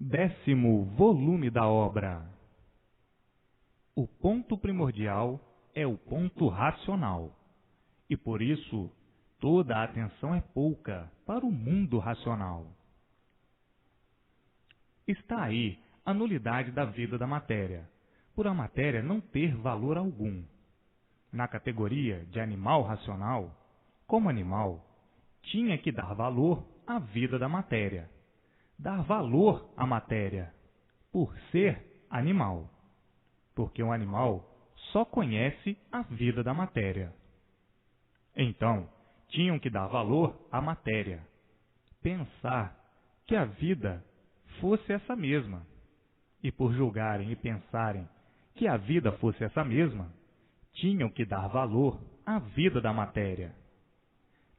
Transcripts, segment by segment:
10º volume da obra. O ponto primordial é o ponto racional, e por isso toda a atenção é pouca para o mundo racional. Está aí a nulidade da vida da matéria, por a matéria não ter valor algum. Na categoria de animal racional, como animal, tinha que dar valor à vida da matéria, dar valor à matéria, por ser animal, porque um animal só conhece a vida da matéria. Então, tinham que dar valor à matéria, pensar que a vida fosse essa mesma, e por julgarem e pensarem que a vida fosse essa mesma, tinham que dar valor à vida da matéria.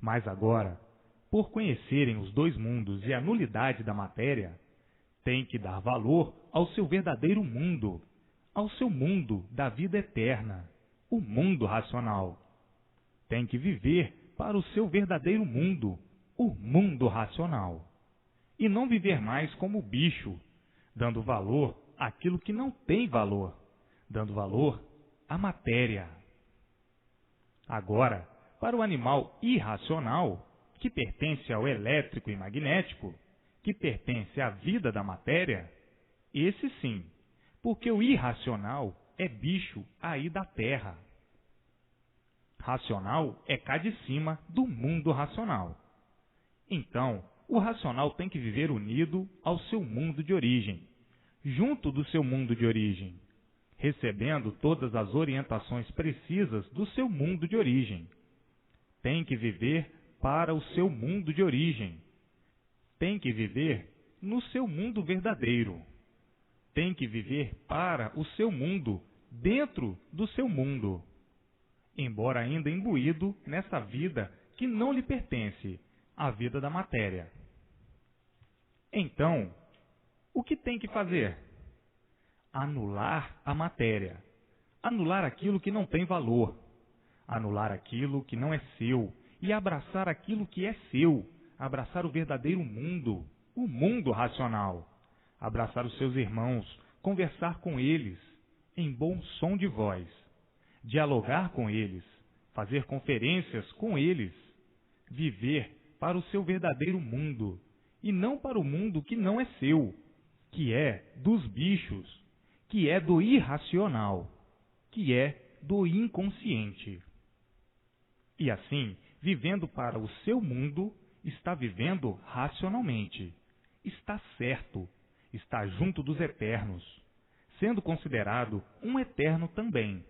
Mas agora, por conhecerem os dois mundos e a nulidade da matéria, têm que dar valor ao seu verdadeiro mundo, ao seu mundo da vida eterna, o mundo racional. Têm que viver para o seu verdadeiro mundo, o mundo racional. E não viver mais como o bicho, dando valor àquilo que não tem valor, dando valor à matéria. Agora, para o animal irracional, que pertence ao elétrico e magnético, que pertence à vida da matéria, esse sim, porque o irracional é bicho aí da terra. Racional é cá de cima do mundo racional. Então, o racional tem que viver unido ao seu mundo de origem, junto do seu mundo de origem, recebendo todas as orientações precisas do seu mundo de origem. Tem que viver para o seu mundo de origem. Tem que viver no seu mundo verdadeiro. Tem que viver para o seu mundo, dentro do seu mundo, embora ainda imbuído nessa vida que não lhe pertence, a vida da matéria. Então, o que tem que fazer? Anular a matéria, anular aquilo que não tem valor, anular aquilo que não é seu e abraçar aquilo que é seu, abraçar o verdadeiro mundo, o mundo racional, abraçar os seus irmãos, conversar com eles em bom som de voz, dialogar com eles, fazer conferências com eles, viver para o seu verdadeiro mundo e não para o mundo que não é seu, que é dos bichos, que é do irracional, que é do inconsciente. E assim, vivendo para o seu mundo, está vivendo racionalmente, está certo, está junto dos eternos, sendo considerado um eterno também,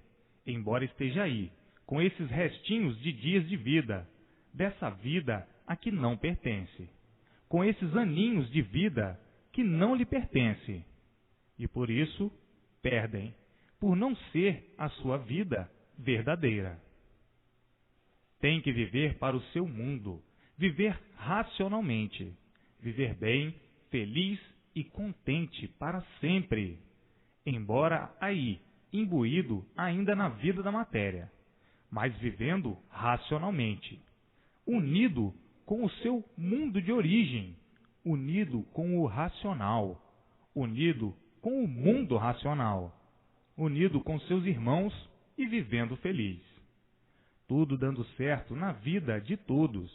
embora esteja aí, com esses restinhos de dias de vida, dessa vida a que não pertence, com esses aninhos de vida que não lhe pertence, e por isso perdem, por não ser a sua vida verdadeira. Tem que viver para o seu mundo, viver racionalmente, viver bem, feliz e contente para sempre, embora aí, imbuído ainda na vida da matéria, mas vivendo racionalmente, unido com o seu mundo de origem, unido com o racional, unido com o mundo racional, unido com seus irmãos e vivendo feliz. Tudo dando certo na vida de todos,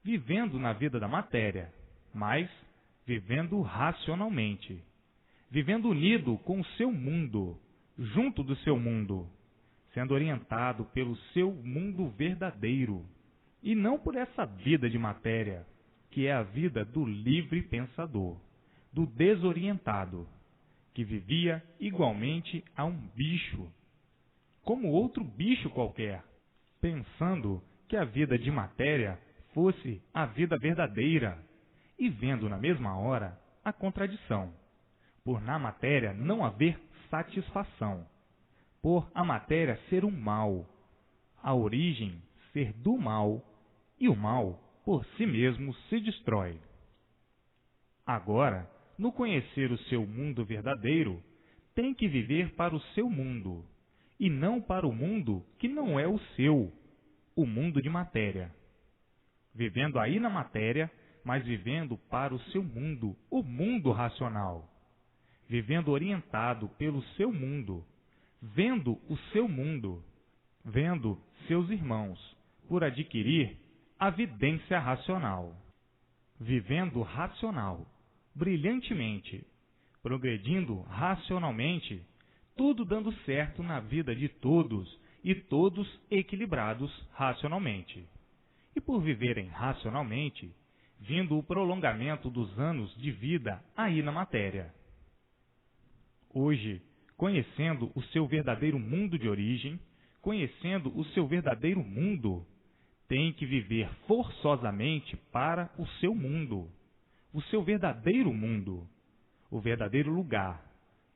vivendo na vida da matéria, mas vivendo racionalmente, vivendo unido com o seu mundo, junto do seu mundo, sendo orientado pelo seu mundo verdadeiro, e não por essa vida de matéria, que é a vida do livre pensador, do desorientado, que vivia igualmente a um bicho, como outro bicho qualquer, pensando que a vida de matéria fosse a vida verdadeira, e vendo na mesma hora a contradição, por na matéria não haver satisfação, por a matéria ser um mal, a origem ser do mal, e o mal por si mesmo se destrói. Agora, no conhecer o seu mundo verdadeiro, tem que viver para o seu mundo, e não para o mundo que não é o seu, o mundo de matéria. Vivendo aí na matéria, mas vivendo para o seu mundo, o mundo racional. Vivendo orientado pelo seu mundo, vendo o seu mundo, vendo seus irmãos, por adquirir a vidência racional. Vivendo racional, brilhantemente, progredindo racionalmente, tudo dando certo na vida de todos e todos equilibrados racionalmente. E por viverem racionalmente, vindo o prolongamento dos anos de vida aí na matéria. Hoje, conhecendo o seu verdadeiro mundo de origem, conhecendo o seu verdadeiro mundo, tem que viver forçosamente para o seu mundo, o seu verdadeiro mundo, o verdadeiro lugar,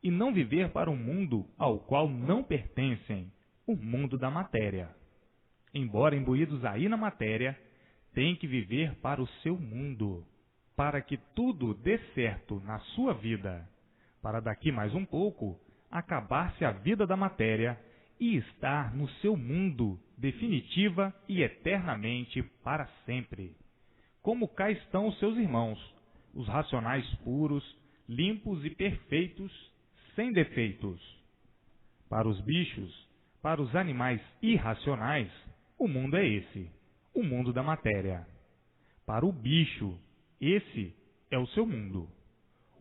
e não viver para um mundo ao qual não pertencem, o mundo da matéria. Embora imbuídos aí na matéria, tem que viver para o seu mundo, para que tudo dê certo na sua vida, para daqui mais um pouco acabar-se a vida da matéria e estar no seu mundo definitiva e eternamente para sempre. Como cá estão os seus irmãos, os racionais puros, limpos e perfeitos, sem defeitos. Para os bichos, para os animais irracionais, o mundo é esse, o mundo da matéria. Para o bicho, esse é o seu mundo.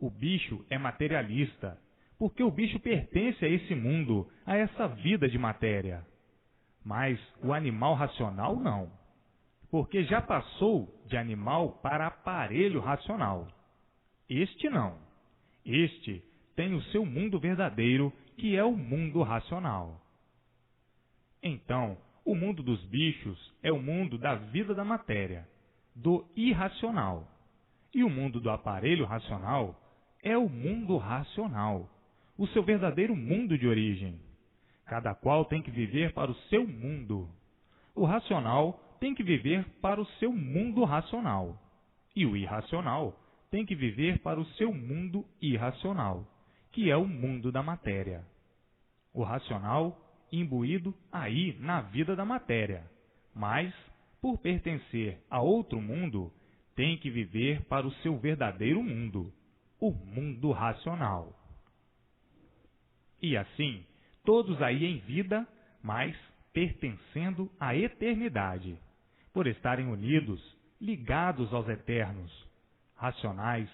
O bicho é materialista, porque o bicho pertence a esse mundo, a essa vida de matéria. Mas o animal racional não, porque já passou de animal para aparelho racional. Este não. Este tem o seu mundo verdadeiro, que é o mundo racional. Então, o mundo dos bichos é o mundo da vida da matéria, do irracional. E o mundo do aparelho racional é o mundo racional, o seu verdadeiro mundo de origem. Cada qual tem que viver para o seu mundo. O racional tem que viver para o seu mundo racional. E o irracional tem que viver para o seu mundo irracional, que é o mundo da matéria. O racional imbuído aí na vida da matéria, mas, por pertencer a outro mundo, tem que viver para o seu verdadeiro mundo, o mundo racional. E assim, todos aí em vida, mas pertencendo à eternidade, por estarem unidos, ligados aos eternos, racionais,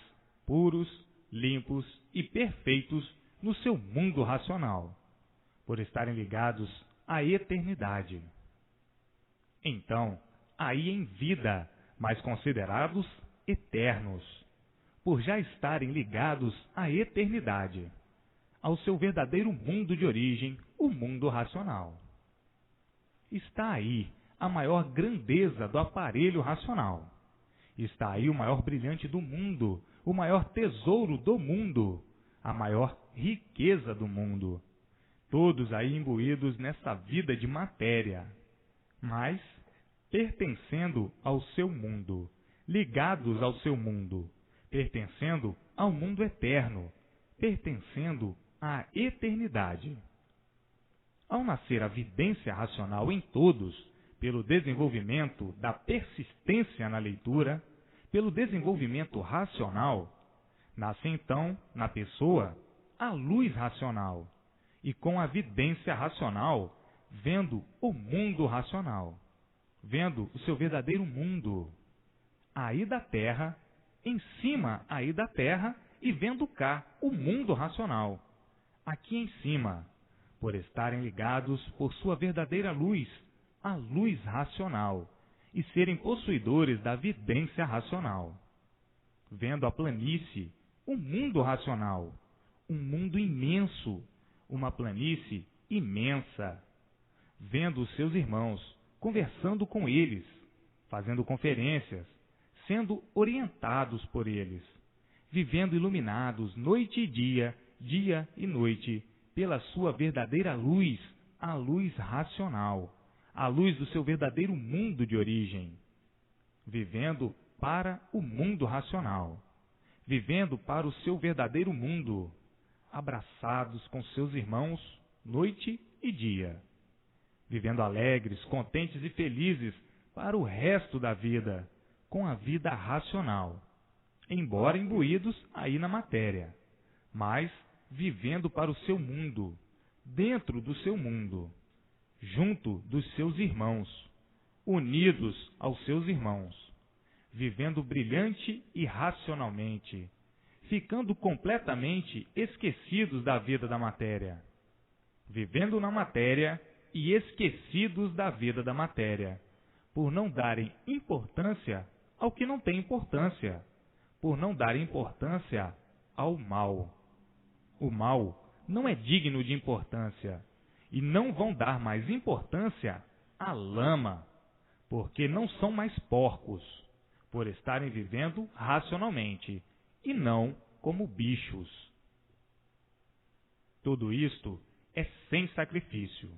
puros, limpos e perfeitos no seu mundo racional, por estarem ligados à eternidade. Então, aí em vida, mas considerados eternos, por já estarem ligados à eternidade, ao seu verdadeiro mundo de origem, o mundo racional. Está aí a maior grandeza do aparelho racional. Está aí o maior brilhante do mundo, o maior tesouro do mundo, a maior riqueza do mundo. Todos aí imbuídos nessa vida de matéria, mas pertencendo ao seu mundo, ligados ao seu mundo, pertencendo ao mundo eterno, pertencendo à eternidade. Ao nascer a vidência racional em todos, pelo desenvolvimento da persistência na leitura, pelo desenvolvimento racional, nasce então, na pessoa, a luz racional, e com a vidência racional, vendo o mundo racional, vendo o seu verdadeiro mundo, aí da terra, em cima aí da terra, e vendo cá o mundo racional, aqui em cima, por estarem ligados por sua verdadeira luz, a luz racional, e serem possuidores da vidência racional. Vendo a planície, um mundo racional, um mundo imenso, uma planície imensa. Vendo os seus irmãos, conversando com eles, fazendo conferências, sendo orientados por eles, vivendo iluminados noite e dia e noite, pela sua verdadeira luz, a luz racional, a luz do seu verdadeiro mundo de origem, vivendo para o mundo racional, vivendo para o seu verdadeiro mundo, abraçados com seus irmãos noite e dia, vivendo alegres, contentes e felizes para o resto da vida, com a vida racional, embora imbuídos aí na matéria, mas vivendo para o seu mundo, dentro do seu mundo, junto dos seus irmãos, unidos aos seus irmãos, vivendo brilhante e racionalmente, ficando completamente esquecidos da vida da matéria, vivendo na matéria e esquecidos da vida da matéria, por não darem importância ao que não tem importância, por não darem importância ao mal. O mal não é digno de importância, e não vão dar mais importância à lama, porque não são mais porcos, por estarem vivendo racionalmente, e não como bichos. Tudo isto é sem sacrifício.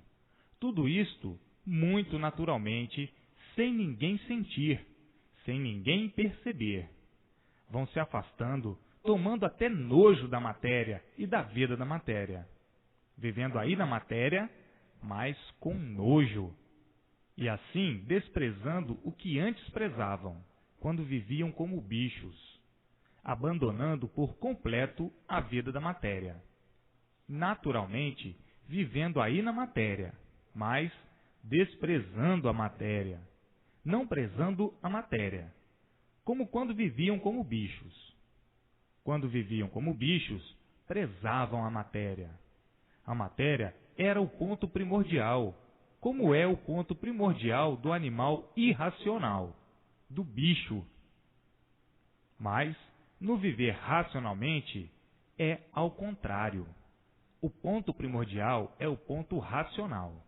Tudo isto muito naturalmente, sem ninguém sentir, sem ninguém perceber. Vão se afastando, tomando até nojo da matéria e da vida da matéria. Vivendo aí na matéria, mas com nojo. E assim desprezando o que antes prezavam, quando viviam como bichos, abandonando por completo a vida da matéria. Naturalmente, vivendo aí na matéria, mas desprezando a matéria, não prezando a matéria, como quando viviam como bichos. Quando viviam como bichos, prezavam a matéria. A matéria era o ponto primordial, como é o ponto primordial do animal irracional, do bicho. Mas, no viver racionalmente, é ao contrário. O ponto primordial é o ponto racional.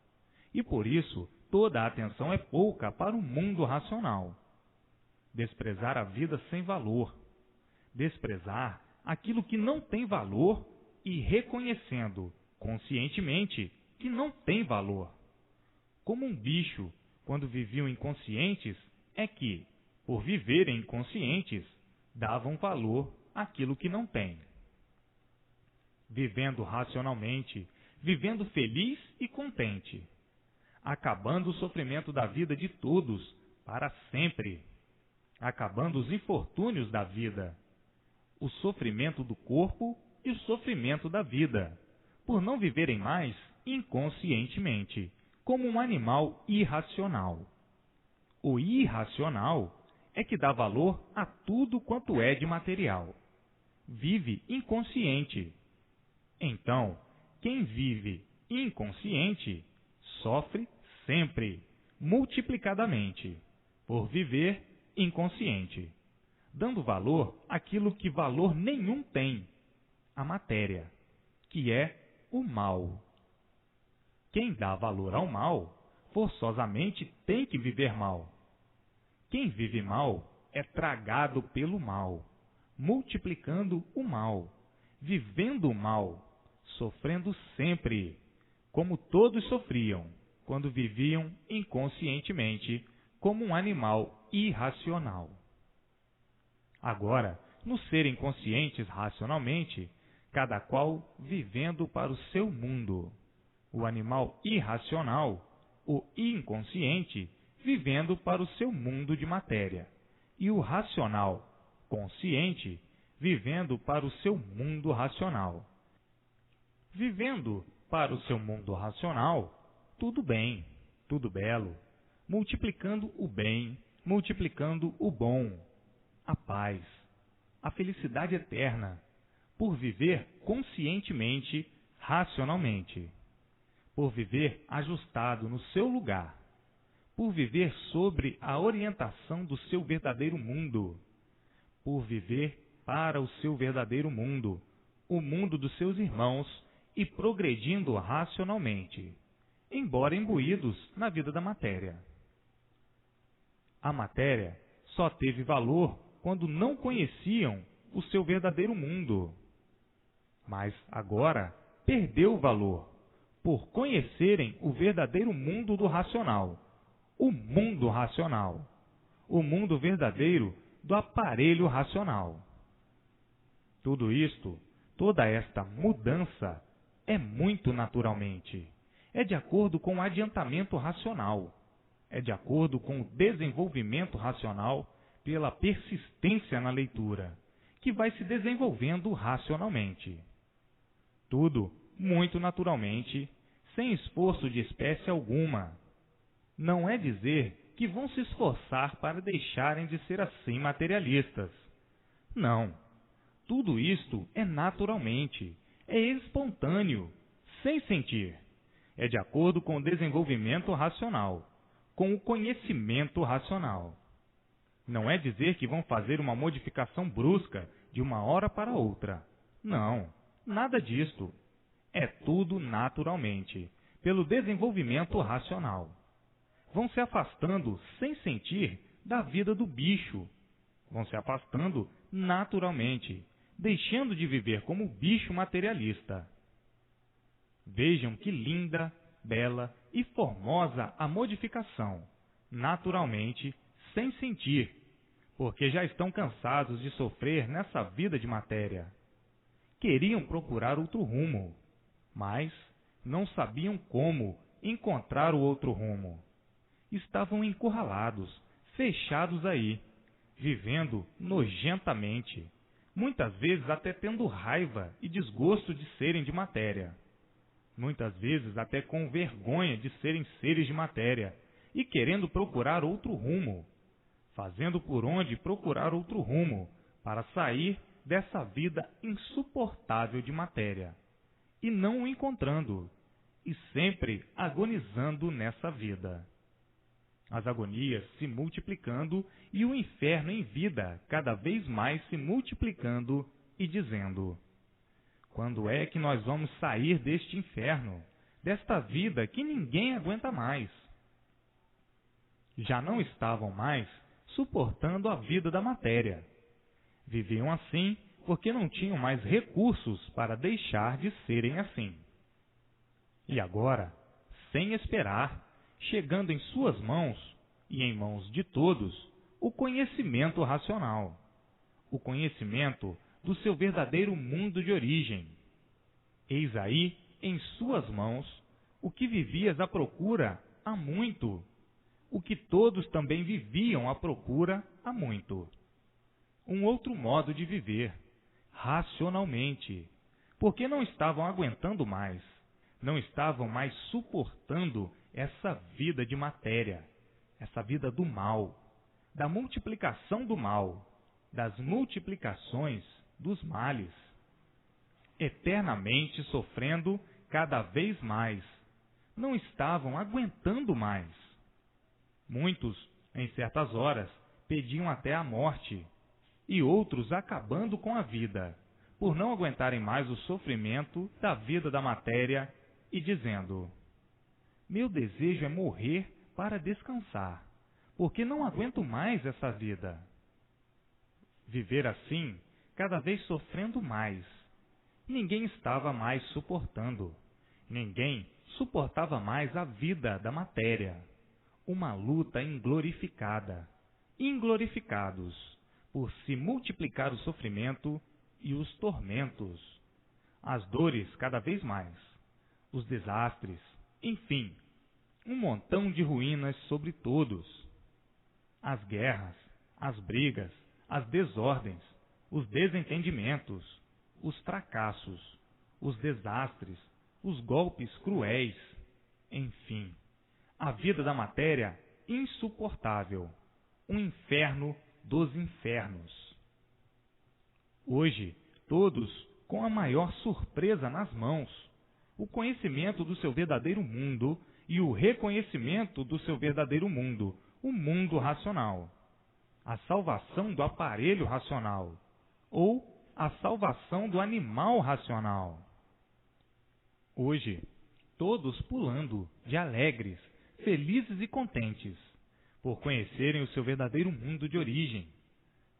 E por isso, toda a atenção é pouca para o mundo racional. Desprezar a vida sem valor. Desprezar aquilo que não tem valor e reconhecendo conscientemente que não tem valor. Como um bicho, quando viviam inconscientes, é que, por viverem inconscientes, davam valor àquilo que não tem. Vivendo racionalmente, vivendo feliz e contente, acabando o sofrimento da vida de todos para sempre, acabando os infortúnios da vida, o sofrimento do corpo e o sofrimento da vida, por não viverem mais inconscientemente, como um animal irracional. O irracional é que dá valor a tudo quanto é de material. Vive inconsciente. Então, quem vive inconsciente sofre sempre, multiplicadamente, por viver inconsciente, dando valor àquilo que valor nenhum tem, a matéria, que é o mal. Quem dá valor ao mal, forçosamente tem que viver mal. Quem vive mal é tragado pelo mal, multiplicando o mal, vivendo o mal, sofrendo sempre, como todos sofriam, quando viviam inconscientemente, como um animal irracional. Agora, no serem conscientes racionalmente, cada qual vivendo para o seu mundo. O animal irracional, o inconsciente, vivendo para o seu mundo de matéria. E o racional, consciente, vivendo para o seu mundo racional. Vivendo para o seu mundo racional, tudo bem, tudo belo, multiplicando o bem, multiplicando o bom, a paz, a felicidade eterna, por viver conscientemente, racionalmente, por viver ajustado no seu lugar, por viver sobre a orientação do seu verdadeiro mundo, por viver para o seu verdadeiro mundo, o mundo dos seus irmãos, e progredindo racionalmente, embora imbuídos na vida da matéria. A matéria só teve valor quando não conheciam o seu verdadeiro mundo. Mas agora perdeu o valor por conhecerem o verdadeiro mundo do racional, o mundo racional, o mundo verdadeiro do aparelho racional. Tudo isto, toda esta mudança é muito naturalmente, é de acordo com o adiantamento racional, é de acordo com o desenvolvimento racional pela persistência na leitura, que vai se desenvolvendo racionalmente. Tudo muito naturalmente, sem esforço de espécie alguma. Não é dizer que vão se esforçar para deixarem de ser assim materialistas. Não. Tudo isto é naturalmente, é espontâneo, sem sentir. É de acordo com o desenvolvimento racional, com o conhecimento racional. Não é dizer que vão fazer uma modificação brusca de uma hora para outra. Não, nada disto. É tudo naturalmente, pelo desenvolvimento racional. Vão se afastando sem sentir da vida do bicho. Vão se afastando naturalmente, deixando de viver como bicho materialista. Vejam que linda, bela e formosa a modificação, naturalmente, sem sentir, porque já estão cansados de sofrer nessa vida de matéria. Queriam procurar outro rumo, mas não sabiam como encontrar o outro rumo. Estavam encurralados, fechados aí, vivendo nojentamente, muitas vezes até tendo raiva e desgosto de serem de matéria. Muitas vezes até com vergonha de serem seres de matéria e querendo procurar outro rumo, fazendo por onde procurar outro rumo para sair dessa vida insuportável de matéria, e não o encontrando, e sempre agonizando nessa vida. As agonias se multiplicando e o inferno em vida cada vez mais se multiplicando e dizendo: quando é que nós vamos sair deste inferno, desta vida que ninguém aguenta mais? Já não estavam mais suportando a vida da matéria. Viviam assim porque não tinham mais recursos para deixar de serem assim. E agora, sem esperar, chegando em suas mãos e em mãos de todos, o conhecimento racional, o conhecimento do seu verdadeiro mundo de origem. Eis aí, em suas mãos, o que vivias à procura há muito, o que todos também viviam à procura há muito. Um outro modo de viver, racionalmente, porque não estavam aguentando mais, não estavam mais suportando essa vida de matéria, essa vida do mal, da multiplicação do mal, das multiplicações dos males, eternamente sofrendo cada vez mais, não estavam aguentando mais. Muitos, em certas horas, pediam até a morte, e outros acabando com a vida, por não aguentarem mais o sofrimento da vida da matéria, e dizendo: meu desejo é morrer para descansar, porque não aguento mais essa vida. Viver assim, cada vez sofrendo mais. Ninguém estava mais suportando. Ninguém suportava mais a vida da matéria. Uma luta inglorificada. Inglorificados, por se multiplicar o sofrimento e os tormentos. As dores cada vez mais. Os desastres. Enfim, um montão de ruínas sobre todos. As guerras, as brigas, as desordens, os desentendimentos, os fracassos, os desastres, os golpes cruéis, enfim, a vida da matéria insuportável, um inferno dos infernos. Hoje, todos com a maior surpresa nas mãos, o conhecimento do seu verdadeiro mundo e o reconhecimento do seu verdadeiro mundo, o mundo racional, a salvação do aparelho racional, ou a salvação do animal racional. Hoje, todos pulando de alegres, felizes e contentes, por conhecerem o seu verdadeiro mundo de origem,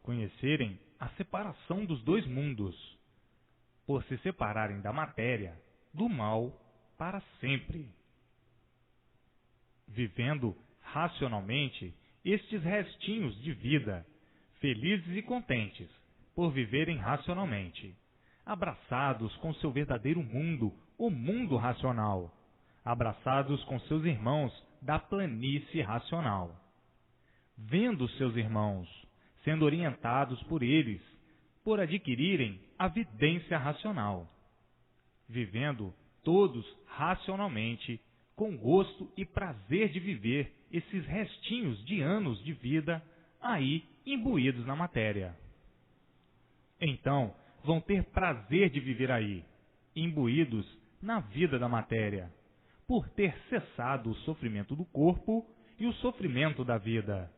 conhecerem a separação dos dois mundos, por se separarem da matéria, do mal, para sempre. Vivendo racionalmente estes restinhos de vida, felizes e contentes, por viverem racionalmente, abraçados com seu verdadeiro mundo, o mundo racional, abraçados com seus irmãos da planície racional, vendo seus irmãos, sendo orientados por eles, por adquirirem a vidência racional, vivendo todos racionalmente, com gosto e prazer de viver esses restinhos de anos de vida aí imbuídos na matéria. Então, vão ter prazer de viver aí, imbuídos na vida da matéria, por ter cessado o sofrimento do corpo e o sofrimento da vida,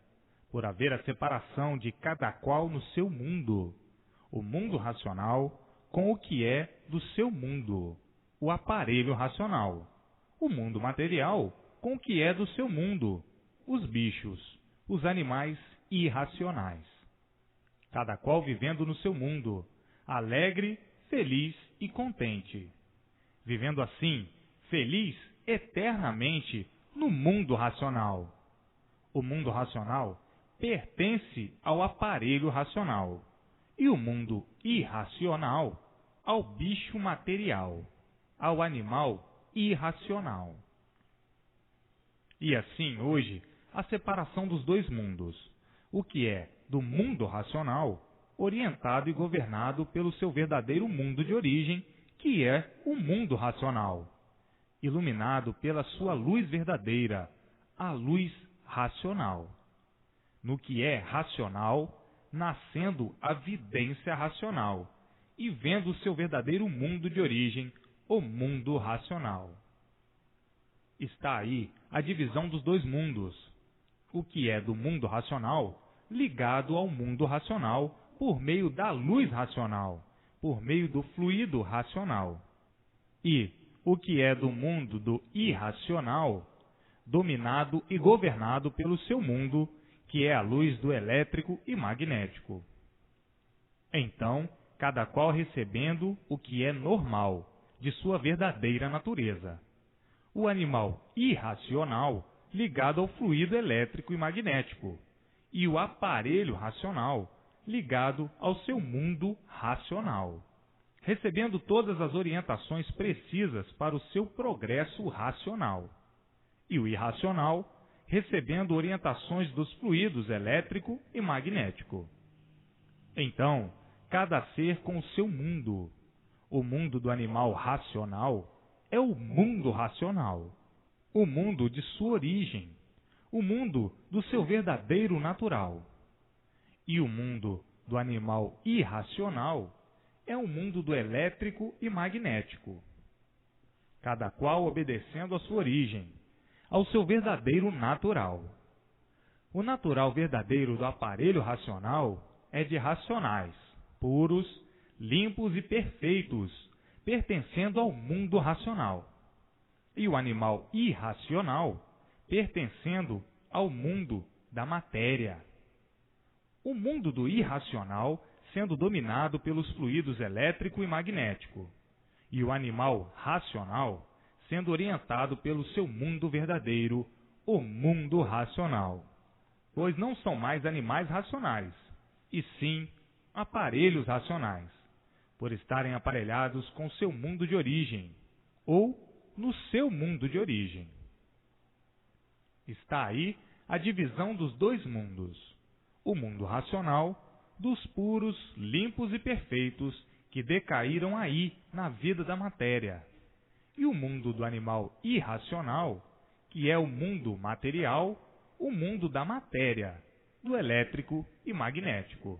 por haver a separação de cada qual no seu mundo, o mundo racional com o que é do seu mundo, o aparelho racional, o mundo material com o que é do seu mundo, os bichos, os animais irracionais. Cada qual vivendo no seu mundo, alegre, feliz e contente. Vivendo assim, feliz eternamente no mundo racional. O mundo racional pertence ao aparelho racional e o mundo irracional ao bicho material, ao animal irracional. E assim, hoje, a separação dos dois mundos, o que é do mundo racional, orientado e governado pelo seu verdadeiro mundo de origem, que é o mundo racional, iluminado pela sua luz verdadeira, a luz racional. No que é racional, nascendo a vidência racional, e vendo o seu verdadeiro mundo de origem, o mundo racional. Está aí a divisão dos dois mundos, o que é do mundo racional, ligado ao mundo racional por meio da luz racional, por meio do fluido racional. E o que é do mundo do irracional, dominado e governado pelo seu mundo, que é a luz do elétrico e magnético. Então, cada qual recebendo o que é normal, de sua verdadeira natureza. O animal irracional ligado ao fluido elétrico e magnético, e o aparelho racional ligado ao seu mundo racional, recebendo todas as orientações precisas para o seu progresso racional. E o irracional recebendo orientações dos fluidos elétrico e magnético. Então, cada ser com o seu mundo. O mundo do animal racional é o mundo racional, o mundo de sua origem, o mundo do seu verdadeiro natural. E o mundo do animal irracional é o mundo do elétrico e magnético, cada qual obedecendo à sua origem, ao seu verdadeiro natural. O natural verdadeiro do aparelho racional é de racionais, puros, limpos e perfeitos, pertencendo ao mundo racional. E o animal irracional, pertencendo ao mundo da matéria. O mundo do irracional sendo dominado pelos fluidos elétrico e magnético, e o animal racional sendo orientado pelo seu mundo verdadeiro, o mundo racional. Pois não são mais animais racionais, e sim aparelhos racionais, por estarem aparelhados com seu mundo de origem, ou no seu mundo de origem. Está aí a divisão dos dois mundos, o mundo racional, dos puros, limpos e perfeitos que decaíram aí na vida da matéria, e o mundo do animal irracional, que é o mundo material, o mundo da matéria, do elétrico e magnético.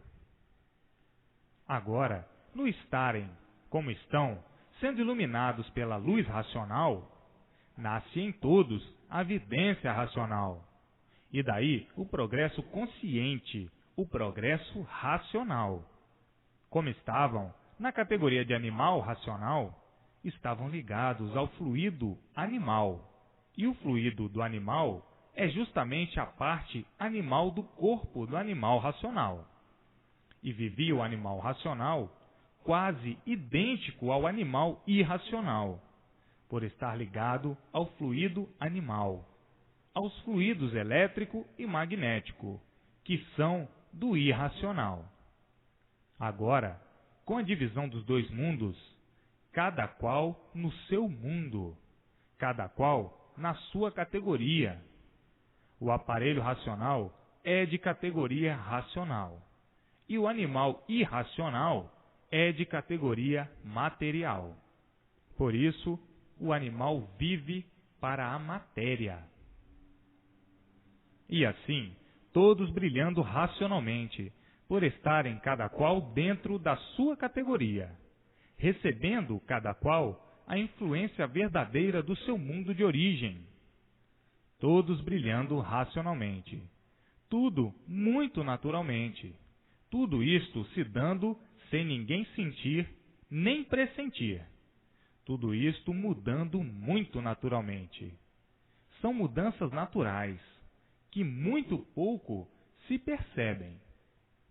Agora, no estarem, como estão, sendo iluminados pela luz racional, nasce em todos a vidência racional, e daí o progresso consciente, o progresso racional. Como estavam na categoria de animal racional, estavam ligados ao fluido animal, e o fluido do animal é justamente a parte animal do corpo do animal racional. E vivia o animal racional quase idêntico ao animal irracional, por estar ligado ao fluido animal, aos fluidos elétrico e magnético, que são do irracional. Agora, com a divisão dos dois mundos, cada qual no seu mundo, cada qual na sua categoria. O aparelho racional é de categoria racional, e o animal irracional é de categoria material. Por isso, o animal vive para a matéria. E assim, todos brilhando racionalmente, por estarem cada qual dentro da sua categoria, recebendo cada qual a influência verdadeira do seu mundo de origem. Todos brilhando racionalmente. Tudo muito naturalmente. Tudo isto se dando sem ninguém sentir nem pressentir. Tudo isto mudando muito naturalmente. São mudanças naturais, que muito pouco se percebem.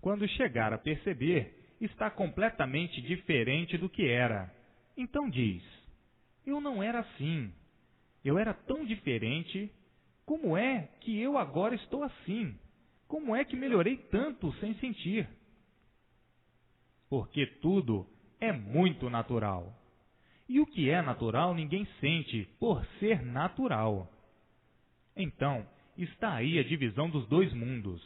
Quando chegar a perceber, está completamente diferente do que era. Então diz: eu não era assim. Eu era tão diferente. Como é que eu agora estou assim? Como é que melhorei tanto sem sentir? Porque tudo é muito natural. E o que é natural ninguém sente, por ser natural. Então, está aí a divisão dos dois mundos,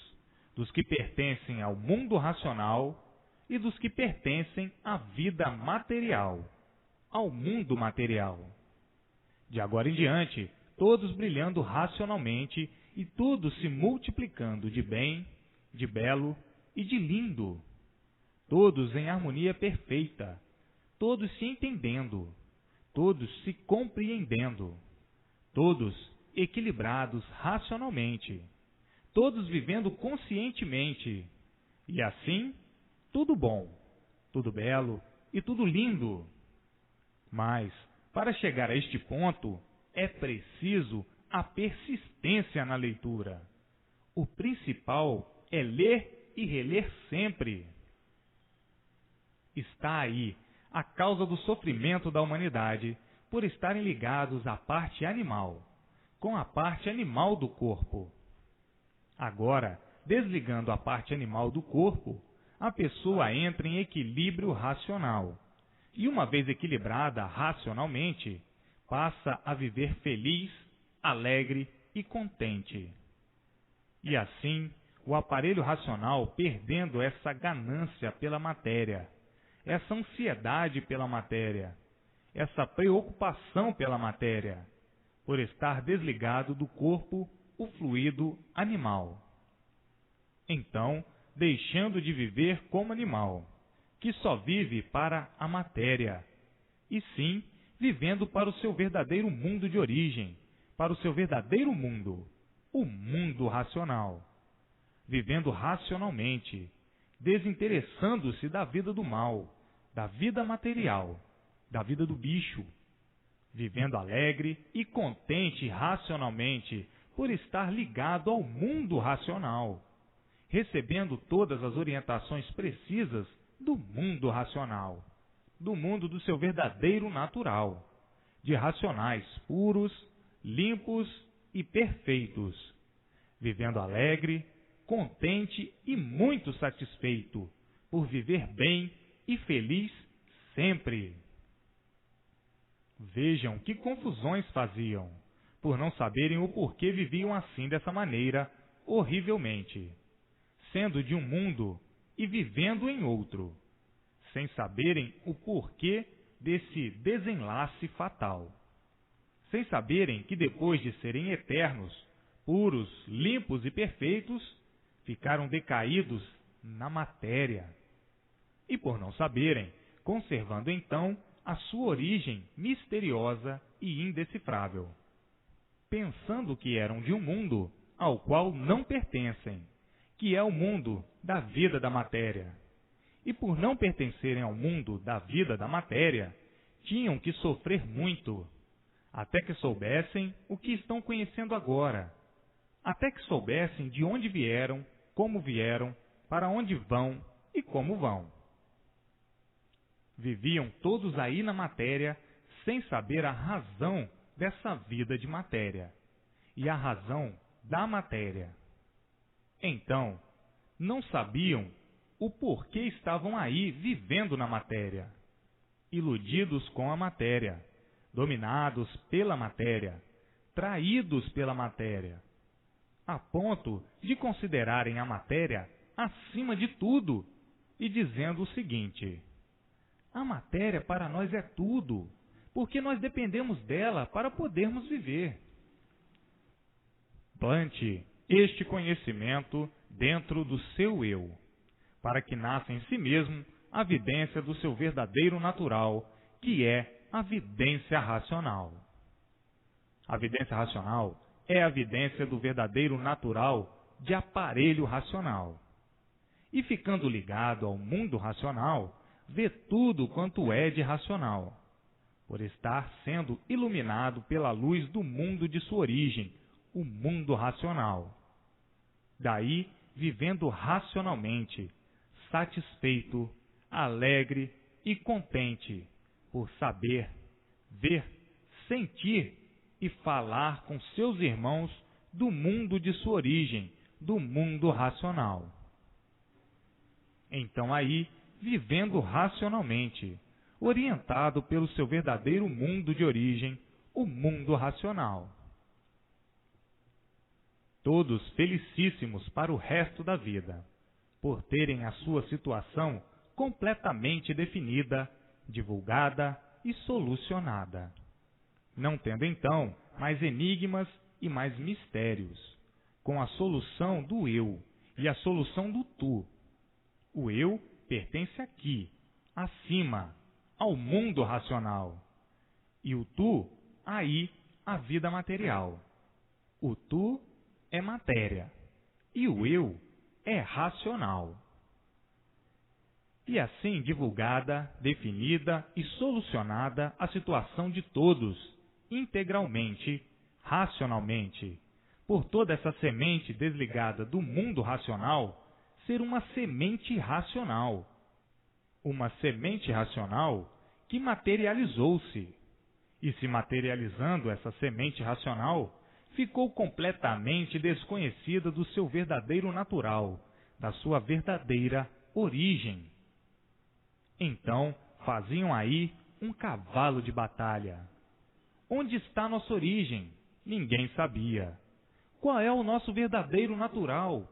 dos que pertencem ao mundo racional e dos que pertencem à vida material, ao mundo material. De agora em diante, todos brilhando racionalmente e tudo se multiplicando de bem, de belo e de lindo. Todos em harmonia perfeita, todos se entendendo, todos se compreendendo, todos equilibrados racionalmente, todos vivendo conscientemente, e assim, tudo bom, tudo belo e tudo lindo. Mas, para chegar a este ponto, é preciso a persistência na leitura. O principal é ler e reler sempre. Está aí a causa do sofrimento da humanidade por estarem ligados à parte animal, com a parte animal do corpo. Agora, desligando a parte animal do corpo, a pessoa entra em equilíbrio racional. E uma vez equilibrada racionalmente, passa a viver feliz, alegre e contente. E assim, o aparelho racional perdendo essa ganância pela matéria, essa ansiedade pela matéria, essa preocupação pela matéria, por estar desligado do corpo, o fluido animal. Então, deixando de viver como animal, que só vive para a matéria, e sim vivendo para o seu verdadeiro mundo de origem, para o seu verdadeiro mundo, o mundo racional, vivendo racionalmente, desinteressando-se da vida do mal, da vida material, da vida do bicho, vivendo alegre e contente racionalmente por estar ligado ao mundo racional, recebendo todas as orientações precisas do mundo racional, do mundo do seu verdadeiro natural, de racionais puros, limpos e perfeitos, vivendo alegre, contente e muito satisfeito por viver bem e feliz sempre. Vejam que confusões faziam, por não saberem o porquê viviam assim dessa maneira, horrivelmente, sendo de um mundo e vivendo em outro, sem saberem o porquê desse desenlace fatal, sem saberem que depois de serem eternos, puros, limpos e perfeitos, ficaram decaídos na matéria. E por não saberem, conservando então a sua origem misteriosa e indecifrável, pensando que eram de um mundo ao qual não pertencem, que é o mundo da vida da matéria. E por não pertencerem ao mundo da vida da matéria, tinham que sofrer muito, até que soubessem o que estão conhecendo agora, até que soubessem de onde vieram, como vieram, para onde vão e como vão. Viviam todos aí na matéria, sem saber a razão dessa vida de matéria e a razão da matéria. Então, não sabiam o porquê estavam aí vivendo na matéria, iludidos com a matéria, dominados pela matéria, traídos pela matéria, a ponto de considerarem a matéria acima de tudo e dizendo o seguinte: a matéria para nós é tudo, porque nós dependemos dela para podermos viver. Plante este conhecimento dentro do seu eu, para que nasça em si mesmo a vidência do seu verdadeiro natural, que é a vidência racional. A vidência racional é a vidência do verdadeiro natural de aparelho racional. E ficando ligado ao mundo racional, vê tudo quanto é de racional, por estar sendo iluminado pela luz do mundo de sua origem, o mundo racional. Daí, vivendo racionalmente, satisfeito, alegre e contente, por saber, ver, sentir e falar com seus irmãos do mundo de sua origem, do mundo racional. Então aí, vivendo racionalmente, orientado pelo seu verdadeiro mundo de origem, o mundo racional. Todos felicíssimos para o resto da vida, por terem a sua situação completamente definida, divulgada e solucionada, não tendo então mais enigmas e mais mistérios, com a solução do eu e a solução do tu. O eu pertence aqui, acima, ao mundo racional, e o tu, aí, à vida material. O tu é matéria, e o eu é racional. E assim divulgada, definida e solucionada a situação de todos, integralmente, racionalmente, por toda essa semente desligada do mundo racional ser uma semente racional. Uma semente racional que materializou-se. E se materializando essa semente racional, ficou completamente desconhecida do seu verdadeiro natural, da sua verdadeira origem. Então, faziam aí um cavalo de batalha. Onde está nossa origem? Ninguém sabia. Qual é o nosso verdadeiro natural?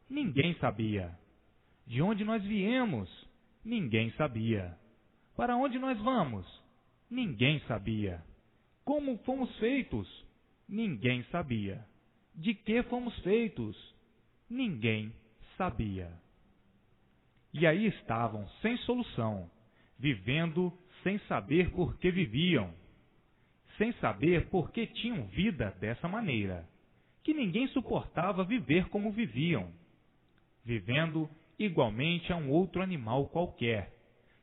Ninguém sabia. De onde nós viemos? Ninguém sabia. Para onde nós vamos? Ninguém sabia. Como fomos feitos? Ninguém sabia. De que fomos feitos? Ninguém sabia. E aí estavam, sem solução, vivendo sem saber por que viviam, sem saber por que tinham vida dessa maneira, que ninguém suportava viver como viviam, vivendo igualmente a um outro animal qualquer,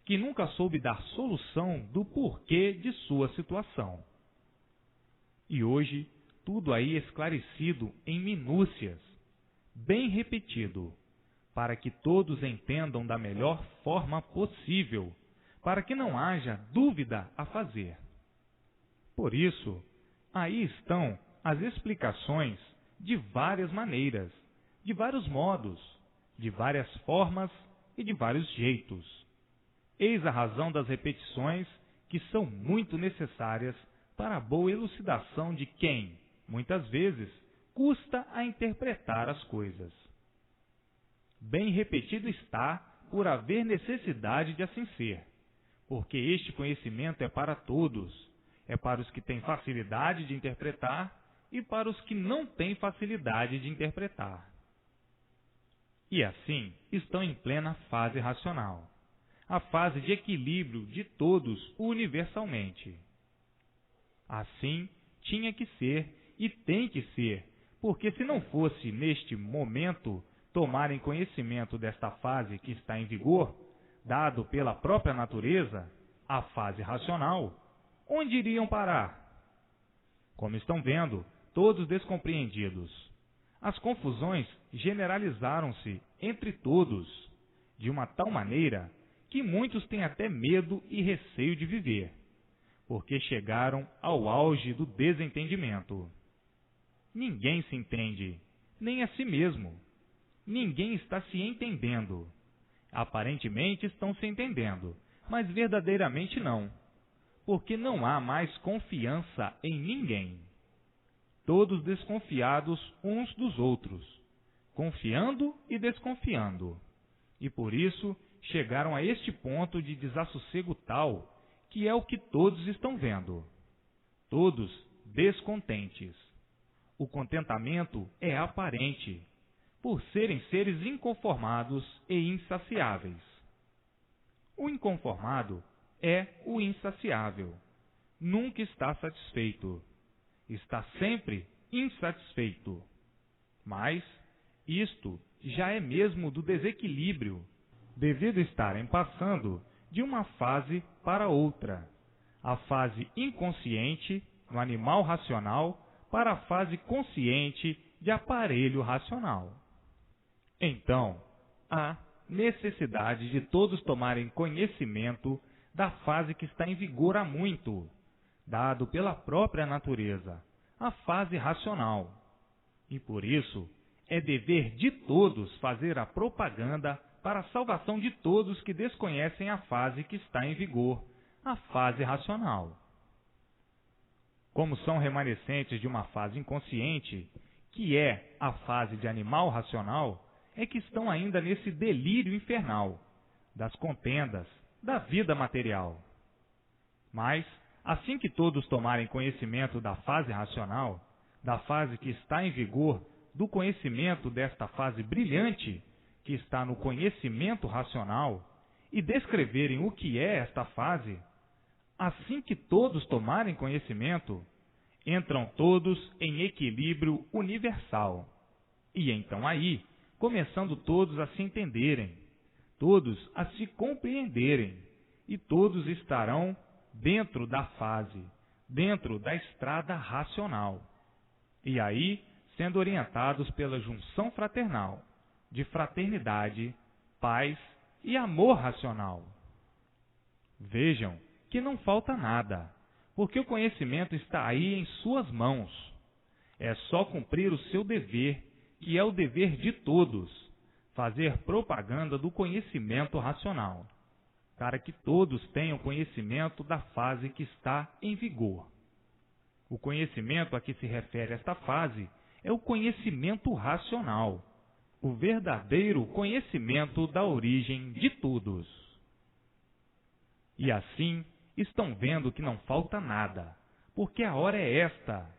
que nunca soube dar solução do porquê de sua situação. E hoje, tudo aí esclarecido em minúcias, bem repetido, para que todos entendam da melhor forma possível, para que não haja dúvida a fazer. Por isso, aí estão as explicações de várias maneiras, de vários modos, de várias formas e de vários jeitos. Eis a razão das repetições, que são muito necessárias para a boa elucidação de quem, muitas vezes, custa a interpretar as coisas. Bem repetido está, por haver necessidade de assim ser, porque este conhecimento é para todos, é para os que têm facilidade de interpretar e para os que não têm facilidade de interpretar. E assim estão em plena fase racional, a fase de equilíbrio de todos universalmente. Assim tinha que ser e tem que ser, porque se não fosse neste momento tomarem conhecimento desta fase que está em vigor, dado pela própria natureza, a fase racional, onde iriam parar? Como estão vendo, todos descompreendidos. As confusões generalizaram-se entre todos, de uma tal maneira que muitos têm até medo e receio de viver, porque chegaram ao auge do desentendimento. Ninguém se entende, nem a si mesmo. Ninguém está se entendendo. Aparentemente estão se entendendo, mas verdadeiramente não, porque não há mais confiança em ninguém. Todos desconfiados uns dos outros, confiando e desconfiando, e por isso chegaram a este ponto de desassossego tal que é o que todos estão vendo. Todos descontentes. O contentamento é aparente, por serem seres inconformados e insaciáveis. O inconformado é o insaciável. Nunca está satisfeito. Está sempre insatisfeito. Mas isto já é mesmo do desequilíbrio, devido estarem passando de uma fase para outra. A fase inconsciente, no animal racional, para a fase consciente de aparelho racional. Então, há necessidade de todos tomarem conhecimento da fase que está em vigor há muito, dado pela própria natureza, a fase racional. E por isso, é dever de todos fazer a propaganda para a salvação de todos que desconhecem a fase que está em vigor, a fase racional. Como são remanescentes de uma fase inconsciente, que é a fase de animal racional, é que estão ainda nesse delírio infernal, das contendas, da vida material. Mas, assim que todos tomarem conhecimento da fase racional, da fase que está em vigor, do conhecimento desta fase brilhante, que está no conhecimento racional, e descreverem o que é esta fase, assim que todos tomarem conhecimento, entram todos em equilíbrio universal. E então aí, começando todos a se entenderem, todos a se compreenderem, e todos estarão dentro da fase, dentro da estrada racional. E aí, sendo orientados pela junção fraternal, de fraternidade, paz e amor racional. Vejam que não falta nada, porque o conhecimento está aí em suas mãos. É só cumprir o seu dever, que é o dever de todos, fazer propaganda do conhecimento racional, para que todos tenham conhecimento da fase que está em vigor. O conhecimento a que se refere esta fase é o conhecimento racional, o verdadeiro conhecimento da origem de todos. E assim estão vendo que não falta nada, porque a hora é esta.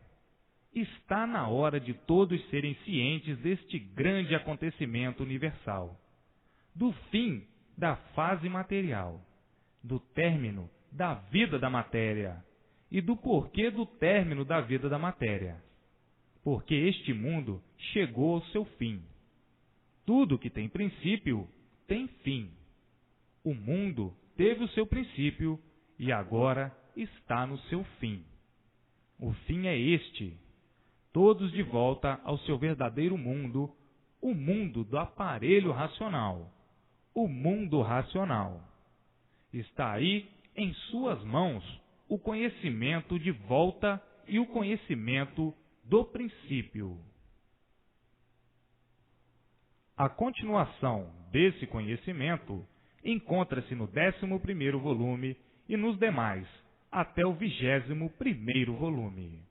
Está na hora de todos serem cientes deste grande acontecimento universal, do fim da fase material, do término da vida da matéria e do porquê do término da vida da matéria. Porque este mundo chegou ao seu fim. Tudo que tem princípio tem fim. O mundo teve o seu princípio e agora está no seu fim. O fim é este: todos de volta ao seu verdadeiro mundo, o mundo do aparelho racional, o mundo racional. Está aí em suas mãos o conhecimento de volta e o conhecimento do princípio. A continuação desse conhecimento encontra-se no 11º volume e nos demais, até o 21º volume.